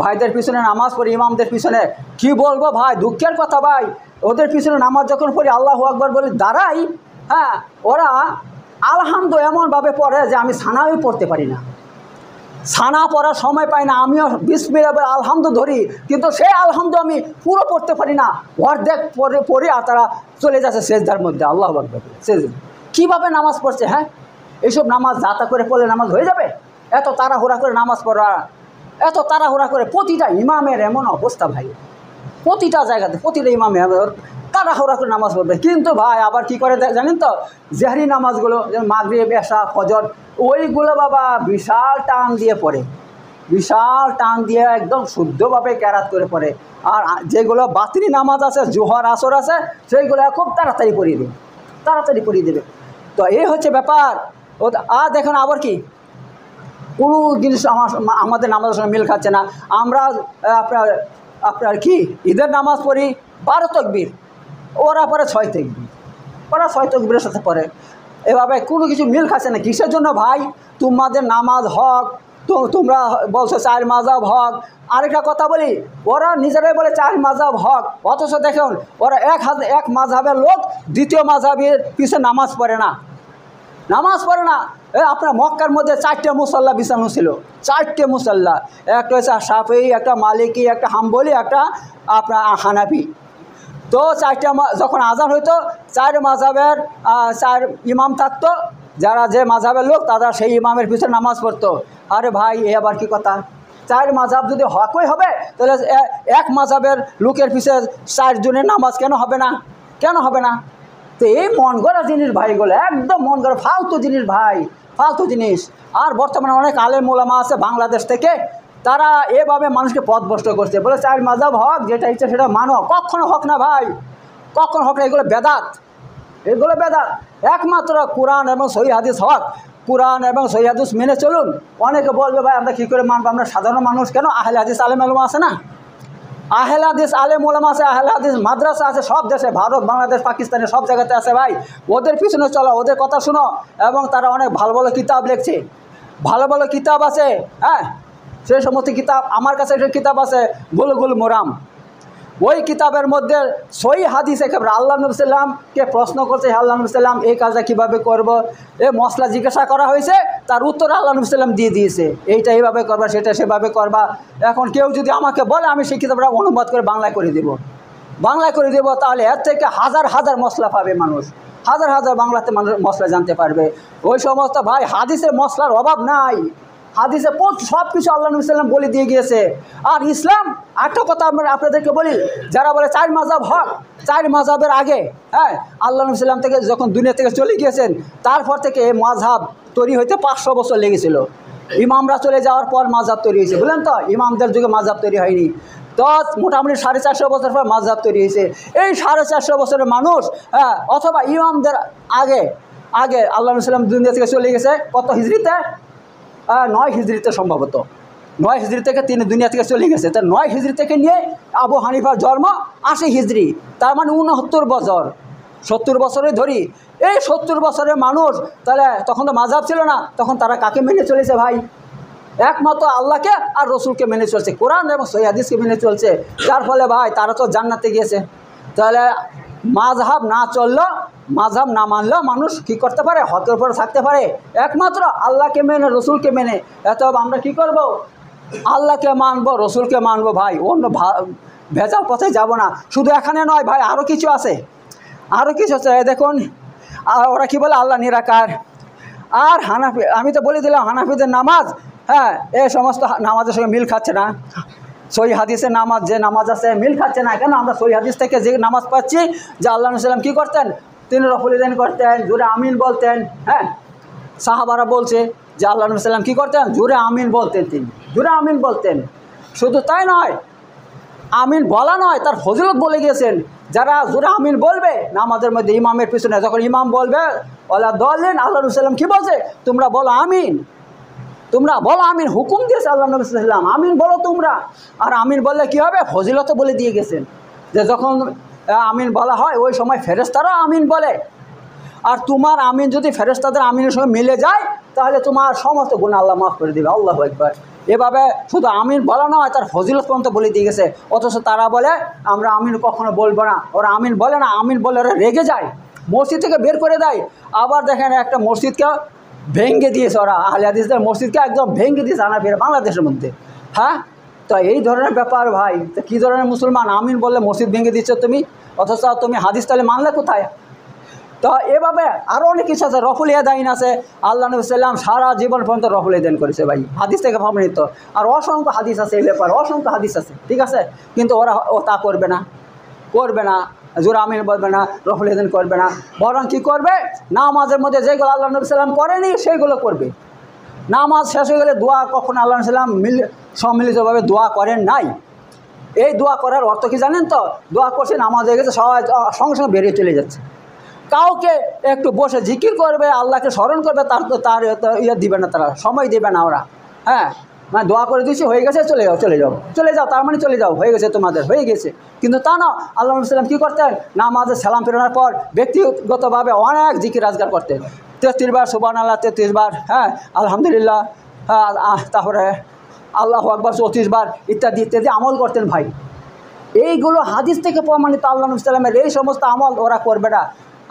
ভাইদের পিছনে নামাজ পড়ি, ইমামদের পিছনে, কি বলবো ভাই, দুঃখের কথা ভাই। ওদের পিছনে নামাজ যখন পড়ি, আল্লাহু আকবার বলে দাঁড়াই, হ্যাঁ, ওরা আলহামদু এমনভাবে পড়ে যে আমি সানাও পড়তে পারি না, সানা পড়ার সময় পাই না। আমিও বিসমিল্লাহ বলে আলহামদু ধরি, কিন্তু সেই আলহামদু আমি পুরো পড়তে পারি না, অর্ধেক পড়ি আর তারা চলে যাচ্ছে সেজদার মধ্যে। আল্লাহু আকবার সেজদা। কীভাবে নামাজ পড়ছে? হ্যাঁ, এইসব নামাজ যাতা করে পড়লে নামাজ হয়ে যাবে? এত তাড়াহুড়া করে নামাজ পড়া, এত তাড়াহুড়া করে প্রতিটা ইমামের এমন অবস্থা ভাই, প্রতিটা জায়গাতে প্রতিটা ইমামে তাড়াহুড়া করে নামাজ পড়বে। কিন্তু ভাই আবার কি করে জানেন তো, জেহরি নামাজগুলো যেমন মাগরিব, এশা, ফজর, ওইগুলো বাবা বিশাল টান দিয়ে পড়ে, বিশাল টান দিয়ে একদম শুদ্ধভাবে কেরাত করে পড়ে। আর যেগুলো বাতিনি নামাজ আছে, জোহর আসর আছে, সেইগুলো খুব তাড়াতাড়ি পড়িয়ে দেবে, তাড়াতাড়ি পড়িয়ে দেবে। তো এই হচ্ছে ব্যাপার। ও আর দেখুন আবার কি, কোনো জিনিস আমাদের নামাজের সঙ্গে মিল খাচ্ছে না। আমরা আপনার কি ঈদের নামাজ পড়ি 12 তাকবীর, ওরা পরে 6 তাকবীর, ওরা 6 তাকবীরের সাথে পড়ে। এভাবে কোনো কিছু মিল খাচ্ছে না। কিসের জন্য ভাই? তোমাদের নামাজ হক, তো তোমরা বলছো 4 মাযহাব হক। আরেকটা কথা বলি, ওরা নিজেরাই বলে 4 মাযহাব হক, অথচ দেখুন ওরা এক মাযহাবের লোক দ্বিতীয় মাযহাবের পিছনে নামাজ পড়ে না, নামাজ পড়ে না। আপনার মক্কার মধ্যে 4টে মুসল্লা বিছানো ছিল, 4টে মুসল্লা, একটা হচ্ছে শাফি, একটা মালিকি, একটা হাম্বলি, একটা আপনার হানাফি। তো 4টে যখন আজান হইতো 4 মাযহাবের 4 ইমাম থাকতো, যারা যে মাযহাবের লোক তারা সেই ইমামের পিছনে নামাজ পড়তো। আরে ভাই এ আবার কি কথা? 4 মাযহাব যদি হকই হবে তাহলে এক মাযহাবের লোকের পিছনে 4 জনের নামাজ কেন হবে না? কেন হবে না? তো এই মন গড়া জিনিস ভাইগুলো, একদম মন গড়া ফালতু জিনিস ভাই, ফালতু জিনিস। আর বর্তমানে অনেক আলেম ওলামা আছে বাংলাদেশ থেকে, তারা এভাবে মানুষকে পথভ্রষ্ট করছে, বলে 4 মাযহাব হক, যেটা ইচ্ছে সেটা মানো। কখনো হক না ভাই, কখনো হক না। এগুলো বেদাত, এগুলো বেদাত। একমাত্র কোরআন এবং সহিহ হাদিস হক। কোরআন এবং সহিহ হাদিস মেনে চলুন। অনেকে বলবে ভাই আমরা কী করে মানবো? আমরা সাধারণ মানুষ, কেন আহলে হাদিস আলেম ওলামা আছে না? আহলে হাদিস আলেম ওলামা আছে, আহলে হাদিস মাদ্রাসা আছে সব দেশে, ভারত, বাংলাদেশ, পাকিস্তানে সব জায়গাতে আছে ভাই। ওদের পিছনে চলো, ওদের কথা শুনো। এবং তারা অনেক ভালো ভালো কিতাব লিখছে, ভালো ভালো কিতাব আছে। হ্যাঁ, সেই সমস্ত কিতাব আমার কাছে একটা কিতাব আছে বুলুগুল মারাম। ওই কিতাবের মধ্যে সহিহ হাদিস একেবারে আল্লাহ নবী সাল্লামকে প্রশ্ন করছে, আল্লাহ নবী সাল্লাম এই কাজটা কীভাবে করবো, এ মশলা জিজ্ঞাসা করা হয়েছে, তার উত্তর আল্লাহ নবী সাল্লাম দিয়ে দিয়েছে, এইটা এইভাবে করবা, সেটা সেভাবে করবা। এখন কেউ যদি আমাকে বলে, আমি সেই কিতাবটা অনুবাদ করে বাংলায় করে দেব, বাংলায় করে দেব, তাহলে এর থেকে হাজার হাজার মশলা পাবে মানুষ, হাজার হাজার বাংলাতে মানুষ মশলা জানতে পারবে। ওই সমস্ত ভাই হাদিসের মশলার অভাব নাই, হাদিসে সব কিছু আল্লাহ নবী সাল্লাম বলে দিয়ে গিয়েছে। আর ইসলাম, একটা কথা আমরা আপনাদেরকে বলি, যারা বলে 4 মাযহাব হক, 4 মাযহাবের আগে, হ্যাঁ, আল্লাহ নবী সাল্লাম থেকে যখন দুনিয়া থেকে চলে গিয়েছেন, তারপর থেকে এই মাযহাব তৈরি হইতে 500 বছর লেগেছিল। ইমামরা চলে যাওয়ার পর মাযহাব তৈরি হয়েছে, বুঝলেন তো? ইমামদের যুগে মাযহাব তৈরি হয়নি। তো মোটামুটি 450 বছর পর মাযহাব তৈরি হয়েছে। এই 450 বছরের মানুষ, হ্যাঁ, অথবা ইমামদের আগে আগে আল্লাহ নবী সাল্লাম দুনিয়া থেকে চলে গেছে কত হিজরিতে? 9 হিজরিতে সম্ভবত, 9 হিজরি থেকে তিনি দুনিয়া থেকে চলে গেছে। তা 9 হিজরি থেকে নিয়ে আবু হানিফার জন্ম 80 হিজরি, তার মানে 69 বছর, 70 বছরে ধরি। এই 70 বছরের মানুষ, তাহলে তখন তো মাযহাব ছিল না, তখন তারা কাকে মেনে চলেছে ভাই? একমাত্র আল্লাহকে আর রসুলকে মেনে চলছে, কোরআন এবং সহিহ হাদিসকে মেনে চলছে। যার ফলে ভাই তারা তো জান্নাতে গিয়েছে। তাহলে মাযহাব না চললো, মাযহাব না মানলেও মানুষ কী করতে পারে? হকের উপরে থাকতে পারে, একমাত্র আল্লাহকে মেনে, রসুলকে মেনে। এত আমরা কি করব? আল্লাহকে মানবো, রসুলকে মানবো ভাই, অন্য ভেজাল পথে যাব না। শুধু এখানে নয় ভাই, আরও কিছু আছে, আরও কিছু আছে। দেখুন ওরা কি বলে আল্লাহ নিরাকার। আর হানাফি, আমি তো বলে দিলাম হানাফিদের নামাজ, হ্যাঁ, এই সমস্ত নামাজের সঙ্গে মিল খাচ্ছে না। সহিহ হাদিসের নামাজ, যে নামাজ আছে, মিল খাচ্ছে না। কেন? আমরা সহিহ হাদিস থেকে যে নামাজ পাচ্ছি, যে আল্লাহ নবী সাল্লাম কী করতেন? তিনি রফুলিদান করতেন, জোরে আমিন বলতেন। হ্যাঁ, সাহাবারা বলছে যে আল্লাহ নবী সাল্লাম কী করতেন? জোরে আমিন বলতেন, তিনি জোরে আমিন বলতেন। শুধু তাই নয়, আমিন বলা নয়, তার ফজিলত বলে গিয়েছেন। যারা জোরে আমিন বলবে নামাজের মধ্যে ইমামের পিছনে, যখন ইমাম বলবে ওয়ালা দলিন, আল্লাহ নবী সাল্লাম কী বলছে? তোমরা বলো আমিন, তোমরা বলো আমিন, হুকুম দিয়েছে আল্লাহ নবী সাল্লাম, আমিন বলো তোমরা। আর আমিন বললে কী হবে? ফজিলত বলে দিয়ে গেছেন যে যখন আমিন বলা হয় ওই সময় ফেরেশতারাও আমিন বলে। আর তোমার আমিন যদি ফেরেশতাদের আমিনের সঙ্গে মিলে যায়, তাহলে তোমার সমস্ত গুনাহ আল্লাহ মাফ করে দেবে। আল্লাহু আকবার। এভাবে শুধু আমিন বলা নয়, তার ফজিলত পর্যন্ত বলে দিয়ে গেছে। অথচ তারা বলে আমরা আমিন কখনো বলবো না। ওরা আমিন বলে না, আমিন বলে ওরা রেগে যায়, মসজিদ থেকে বের করে দেয়। আবার দেখেন একটা মসজিদকে ভেঙে দিয়েছে ওরা, আহলে হাদিসদের মসজিদকে একদম ভেঙে দিয়েছে হানাফিরা বাংলাদেশের মধ্যে। হ্যাঁ, তো এই ধরনের ব্যাপার ভাই। তো কী ধরনের মুসলমান? আমিন বললে মসজিদ ভেঙে দিচ্ছ তুমি, অথচ তুমি হাদিস তাহলে মানলে কোথায়? তো এভাবে আরও অনেক কিছু আছে। রফুল ইয়াদাইন আছে, আল্লাহ নবী সাল্লাম সারা জীবন পর্যন্ত রফুল ইয়াদাইন করেছে ভাই, হাদিস থেকে প্রমাণিত। আর অসংখ্য হাদিস আছে এই ব্যাপারে, অসংখ্য হাদিস আছে, ঠিক আছে। কিন্তু ওরা তা করবে না, করবে না, জোরে আমিন বলবে না, রফুল ইয়াদাইন করবে না। বরং কী করবে, নামাজের মধ্যে যেগুলো আল্লাহ নবী সাল্লাম করেনি সেইগুলো করবে। নামাজ শেষ হয়ে গেলে দোয়া কখন আল্লাহ সাল্লাম সম্মিলিতভাবে দোয়া করেন নাই। এই দোয়া করার অর্থ কি জানেন তো? দোয়া করছে, নামাজ হয়ে গেছে, সবাই সঙ্গে সঙ্গে বেরিয়ে চলে যাচ্ছে। কাউকে একটু বসে জিকির করবে, আল্লাহকে স্মরণ করবে, তার ইয়ে দিবে না, তারা সময় দেবে না ওরা। হ্যাঁ, মানে দোয়া করে দিয়েছি, হয়ে গেছে, চলে যাও, চলে যাও, চলে যাও, তার মানে চলে যাও, হয়ে গেছে, তোমাদের হয়ে গেছে। কিন্তু তা না, আল্লাহ সাল্লাম কী করতেন, নামাজের সালাম ফেরানোর পর ব্যক্তিগতভাবে অনেক জিকির আজগার করতেন। 33 বার সুবহানাল্লাহ, 33 বার, হ্যাঁ আলহামদুলিল্লাহ, তারপরে আল্লাহু আকবার 34 বার, ইত্যাদি ইত্যাদি আমল করতেন ভাই। এইগুলো হাদিস থেকে প্রমাণিত। আল্লাহ নবী সাল্লামের এই সমস্ত আমল ওরা করবে না।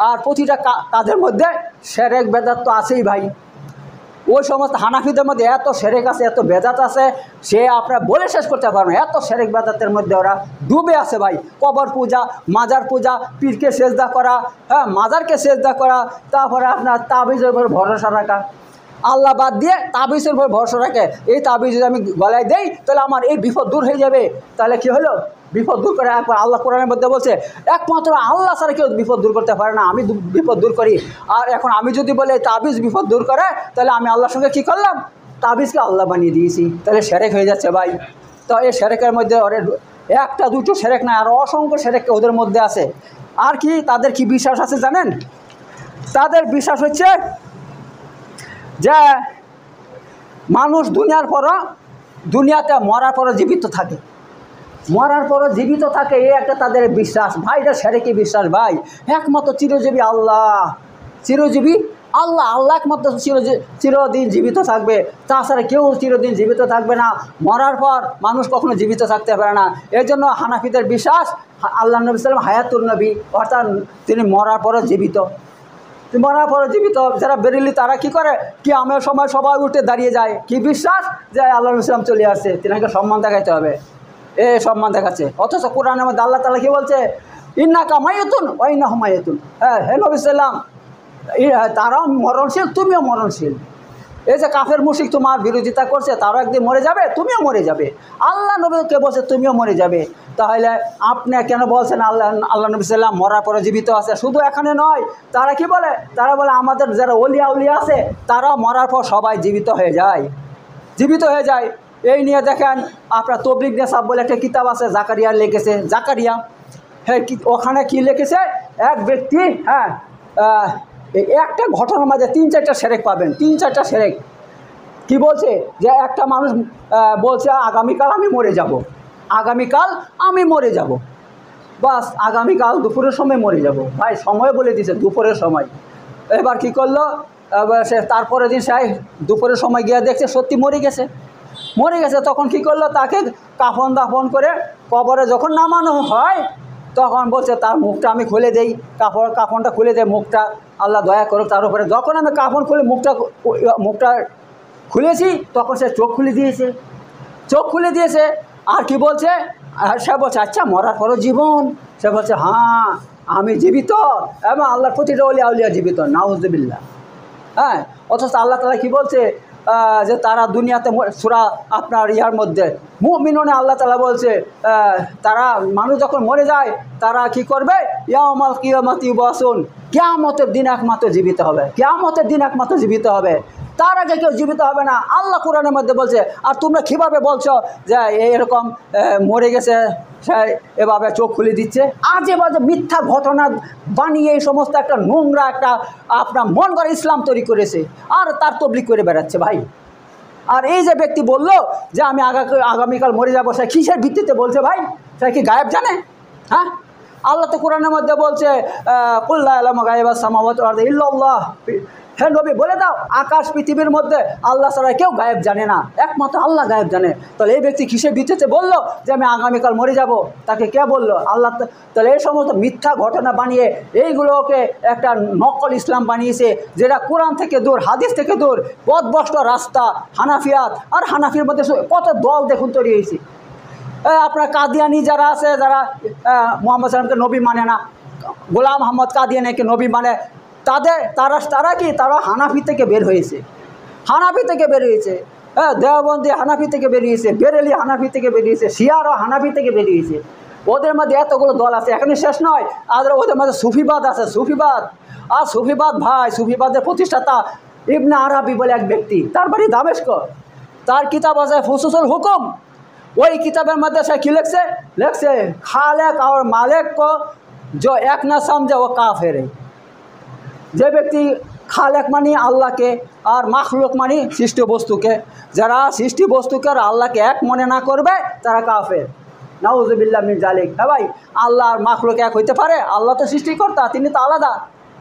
আর প্রতিটা কাজের মধ্যে শিরক বেদাত তো আছেই ভাই। ওই সমস্ত হানাফিদের মধ্যে এত শিরক আছে, এত বেদাত আছে, সে আপনারা বলে শেষ করতে পারবেন। এত শিরক বেদাতের মধ্যে ওরা ডুবে আছে ভাই। কবর পূজা, মাজার পূজা, পীরকে সেজদা করা, হ্যাঁ মাজারকে সেজদা করা, তারপরে আপনার তাবিজের উপর ভরসা রাখা, আল্লাহ বাদ দিয়ে তাবিজের উপর ভরসা রাখে। এই তাবিজ যদি আমি গলায় দেই তাহলে আমার এই বিপদ দূর হয়ে যাবে। তাহলে কি হলো, বিপদ দূর করে একবার আল্লাহ কোরআনের মধ্যে বলছে, একমাত্র আল্লাহ ছাড়া কেউ বিপদ দূর করতে পারে না, আমি বিপদ দূর করি। আর এখন আমি যদি বলি তাবিজ বিপদ দূর করে, তাহলে আমি আল্লাহর সঙ্গে কী করলাম, তাবিজকে আল্লাহ বানিয়ে দিয়েছি, তাহলে শিরক হয়ে যাচ্ছে ভাই। তো এই শিরকের মধ্যে ওরে একটা দুটো শিরক না, আর অসংখ্য শিরক ওদের মধ্যে আছে। আর কি তাদের কি বিশ্বাস আছে জানেন? তাদের বিশ্বাস হচ্ছে যে মানুষ দুনিয়াতে মরার পরও জীবিত থাকে, মরার পরও জীবিত থাকে, এই একটা তাদের বিশ্বাস ভাই। এটা শিরকি বিশ্বাস ভাই। একমাত্র চিরজীবী আল্লাহ, চিরজীবী আল্লাহ, আল্লাহ একমাত্র চিরদিন জীবিত থাকবে, তাছাড়া কেউ চিরদিন জীবিত থাকবে না। মরার পর মানুষ কখনো জীবিত থাকতে পারে না। এর জন্য হানাফিদের বিশ্বাস আল্লাহ নবী সাল্লাম হায়াতুন নবী, অর্থাৎ তিনি মরার পরও জীবিত, মরার পরে জীবিত। যারা বেরেলি তারা কি করে, কি আমার সময় সবাই উঠে দাঁড়িয়ে যায়, কি বিশ্বাস যে আল্লাহ ইসলাম চলে আসছে, তিনাকে সম্মান দেখাইতে হবে, সম্মান দেখাচ্ছে। অথচ কোরআনের মধ্যে আল্লাহ তাআলা কি বলছে, ইন্নাকা মাইয়াতুন ওয়া ইন্নাহুম মাইয়াতুন। হ্যাঁ হে নবী সাল্লাম, তারাও মরণশীল, তুমিও মরণশীল। এই যে কাফের মুশরিক তোমার বিরোধিতা করছে, তারাও একদিন মরে যাবে, তুমিও মরে যাবে। আল্লাহ নবীকে বলছে তুমিও মরে যাবে। তাহলে আপনি কেন বলছেন আল্লাহ নবী সাল্লাম মরার পরে জীবিত আছে? শুধু এখানে নয়, তারা কি বলে, তারা বলে আমাদের যারা উলিয়া আছে তারা মরার পর সবাই জীবিত হয়ে যায়, জীবিত হয়ে যায়। এই নিয়ে দেখেন আপনার তবলিগ নেসাব বলে একটা কিতাব আছে, জাকারিয়া লিখেছে, জাকারিয়া। হ্যাঁ, ওখানে কি লিখেছে, এক ব্যক্তি, হ্যাঁ একটা ঘটনার মাঝে 3-4টা শিরক পাবেন, 3-4টা শিরক। কি বলছে, যে একটা মানুষ বলছে আগামীকাল আমি মরে যাব, আগামীকাল আমি মরে যাব, বাস আগামীকাল দুপুরের সময় মরে যাব। ভাই সময় বলে দিছে দুপুরের সময়। এবার কি করলো, সে তারপরের দিন সে দুপুরের সময় গিয়ে দেখছে সত্যি মরে গেছে, মরে গেছে। তখন কি করলো, তাকে কাফন দাফন করে কবরে যখন নামানো হয়, তখন বলছে তার মুখটা আমি খুলে দেই, কাফনটা খুলে দেয়, মুখটা আল্লাহ দয়া করুক তার উপরে। যখন আমি কাফন খুলে মুখটা খুলেছি, তখন সে চোখ খুলে দিয়েছে, চোখ খুলে দিয়েছে। আর কি বলছে, সে বলছে আচ্ছা মরার পরও জীবন? সে বলছে হ্যাঁ আমি জীবিত, এবং আল্লাহর প্রতিটা আউলিয়া জীবিত, নাউজুবিল্লাহ। হ্যাঁ, অথচ আল্লাহ তাআলা কি বলছে, যে তারা দুনিয়াতে সূরা আপনার ইয়ার মধ্যে মুমিনুনে আল্লাহ তাআলা বলছে, তারা মানুষ যখন মরে যায় তারা কি করবে, ইয়াউমাল কিয়ামাতি ইউবাসুন, কিয়ামতের দিন একমাত্র জীবিত হবে, কিয়ামতের দিন একমাত্র জীবিত হবে, তার আগে কেউ জীবিত হবে না। আল্লাহ কোরআনের মধ্যে বলছে। আর তোমরা কীভাবে বলছো যে এরকম মরে গেছে সে এভাবে চোখ খুলে দিচ্ছে? আজে বাজে মিথ্যা ঘটনা বানিয়ে এই সমস্ত একটা নোংরা একটা আপনার মন গড়া ইসলাম তৈরি করেছে, আর তার তবলিগ করে বেড়াচ্ছে ভাই। আর এই যে ব্যক্তি বলল যে আমি আগামীকাল মরে যাবো, সে কিসের ভিত্তিতে বলছে ভাই? সে কি গায়েব জানে? হ্যাঁ, আল্লাহ তো কোরআনের মধ্যে বলছে কুল লা ইয়ালামু গায়বাস সামাওয়াতি ওয়াল আরদি ইল্লাল্লাহ। হে নবী বলে দাও, আকাশ পৃথিবীর মধ্যে আল্লাহ ছাড়া কেউ গায়েব জানে না, একমাত্র আল্লাহ গায়েব জানে। তাহলে এই ব্যক্তি কিসের ভিত্তিতে বললো যে আমি আগামীকাল মরে যাব? তাকে কে বললো? আল্লাহ। তাহলে এই সমস্ত মিথ্যা ঘটনা বানিয়ে এইগুলোকে একটা নকল ইসলাম বানিয়েছে, যেটা কোরআন থেকে দূর, হাদিস থেকে দূর, পথভ্রষ্ট রাস্তা হানাফিয়াত। আর হানাফির মধ্যে কত দল দেখুন তৈরি হয়েছে। আপনার কাদিয়ানি যারা আছে, যারা মুহাম্মদ সাল্লামকে নবী মানে না, গোলাম আহমদ কাদিয়ানিকে নবী মানে তারা কি তারা হানাফি থেকে বের হয়েছে, হানাফি থেকে বেরিয়েছে। হ্যাঁ, দেওবন্দি হানাফি থেকে বেরিয়েছে, বেরেলি হানাফি থেকে বেরিয়েছে, শিয়ারও হানাফি থেকে বেরিয়েছে। ওদের মধ্যে এতগুলো দল আছে, এখানে শেষ নয়। আর ওদের মধ্যে সুফিবাদ আছে, সুফিবাদ। আর সুফিবাদ ভাই, সুফিবাদের প্রতিষ্ঠাতা ইবনে আরাবি বলে এক ব্যক্তি, তার বাড়ি দামেস্ক। তার কিতাব আছে ফুসুসুল হুকুম। ওই কিতাবের মধ্যে সে কী লেখছে খালেক আর মালেক কো जो एक ना समझे वो काफिर है। যে ব্যক্তি খালেক মানি আল্লাহকে আর মাখলুক মানি সৃষ্টি বস্তুকে, যারা সৃষ্টি বস্তুকে আর আল্লাহকে এক মনে না করবে তারা কাফের। নাউজুবিল্লাহ মিন জালিক। হ্যাঁ ভাই, আল্লাহ আর মাখলুক এক হইতে পারে? আল্লাহ তো সৃষ্টিকর্তা, তিনি তো আলাদা,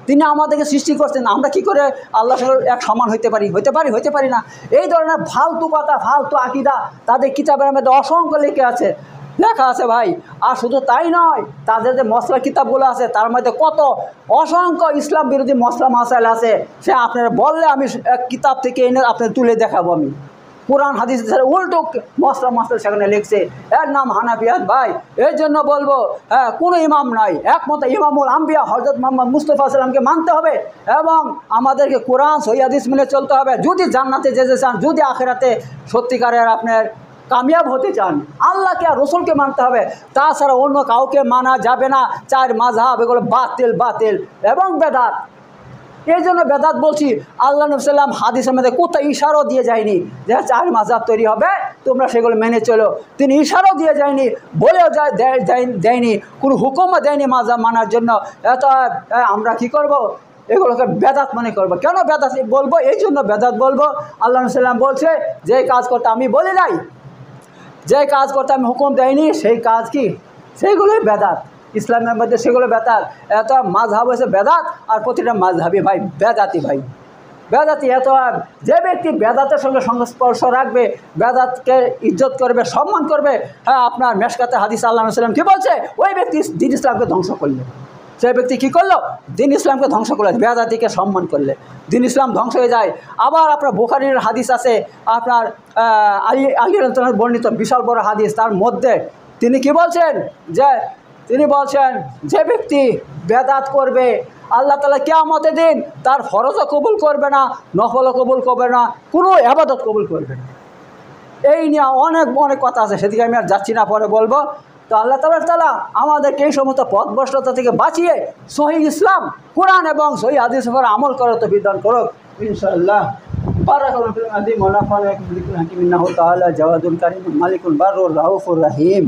তিনি আমাদেরকে সৃষ্টি করছেন। আমরা কি করে আল্লাহর সঙ্গে এক সমান হইতে পারি? হইতে পারি না। এই ধরনের ফালতু কথা, ফালতু আকিদা তাদের কিতাবের মধ্যে অসংখ্য লেখা আছে ভাই। আর শুধু তাই নয়, তাদের যে মশলা কিতাবগুলো আছে তার মধ্যে কত অসংখ্য ইসলাম বিরোধী মশলা মাসাইল আছে, সে আপনারা বললে আমি এক কিতাব থেকে এনে আপনার তুলে দেখাবো। আমি কোরআন হাদিস উল্টো মশলা সেখানে লিখছে। এর নাম হানাফিয়াত ভাই। এই জন্য বলবো, হ্যাঁ, কোনো ইমাম নাই, একমত ইমামুল আম্বিয়া হযরত মুহাম্মদ মুস্তাফা সাল্লামকে মানতে হবে এবং আমাদেরকে কোরআন সহিহ হাদিস মেনে চলতে হবে। যদি জান্নাতে যেতে চান, যদি আখিরাতে সত্যিকারের আপনার কামিয়াব হতে চান, আল্লাহকে আর রসুলকে মানতে হবে। তাছাড়া অন্য কাউকে মানা যাবে না। চার মাযহাব এগুলো বাতিল এবং বেদাত। এই জন্য বেদাত বলছি। আল্লাহ নবী সাল্লাম হাদিসের মধ্যে কোথাও ইশারাও দিয়ে যায়নি যে চার মাযহাব তৈরি হবে, তোমরা সেগুলো মেনে চলো। তিনি ইশারাও দিয়ে যায়নি, বলেও দেয়নি, কোনো হুকুমও দেয়নি মাযহাব মানার জন্য। এত আমরা কি করব? এগুলোকে বেদাত মনে করবো। কেন বেদাত বলবো? এই জন্য বেদাত বলবো, আল্লাহ নবী সাল্লাম বলছে যে কাজ করতে আমি বলি নাই, যে কাজ করতে আমি হুকুম দেয়নি, সেই কাজ কি? সেইগুলোই বেদাত। ইসলামের মধ্যে সেগুলো বেদাত। এত মাযহাব হয়েছে বেদাত, আর প্রতিটা মাযহাবই ভাই বেদাতি ভাই, বেদাতি। এত যে ব্যক্তি বেদাতের সঙ্গে সংস্পর্শ রাখবে, বেদাতকে ইজ্জত করবে, সম্মান করবে, হ্যাঁ, আপনার মেশকাতে হাদিস আল্লাহ সাল্লাম কী বলছে? ওই ব্যক্তি দিন ইসলামকে ধ্বংস করলে। সেই ব্যক্তি কী করলো? দিন ইসলামকে ধ্বংস করলে, বেদাতিকে সম্মান করলে দিন ইসলাম ধ্বংস হয়ে যায়। আবার আপনার বুখারীর হাদিস আছে, আপনার আলী রাদিয়াল্লাহু বর্ণিত বিশাল বড় হাদিস। তার মধ্যে তিনি কি বলছেন? তিনি বলছেন যে ব্যক্তি বেদাত করবে, আল্লাহ তাআলা কিয়ামতের দিন তার ফরজও কবুল করবে না, নফলও কবুল করবে না, কোনো ইবাদত কবুল করবে না। এই নিয়ে অনেক কথা আছে, সেদিকে আমি আর যাচ্ছি না, পরে বলবো। তো আল্লাহ তাআলা আমাদেরকে এই সমস্ত পথভ্রষ্টতা থেকে বাঁচিয়ে সহিহ ইসলাম, কোরআন এবং সহিহ হাদিসের উপর আমল করার তৌফিক দান করুক ইনশাআল্লাহ। বারাকাল্লাহু ফিকুম আযীম ওয়া নাফা'না বিল হাকিম ইন্নাহু তাআলা জাওয়াদুল কারীম মালিকুল বাররুর রাউফুর রহিম।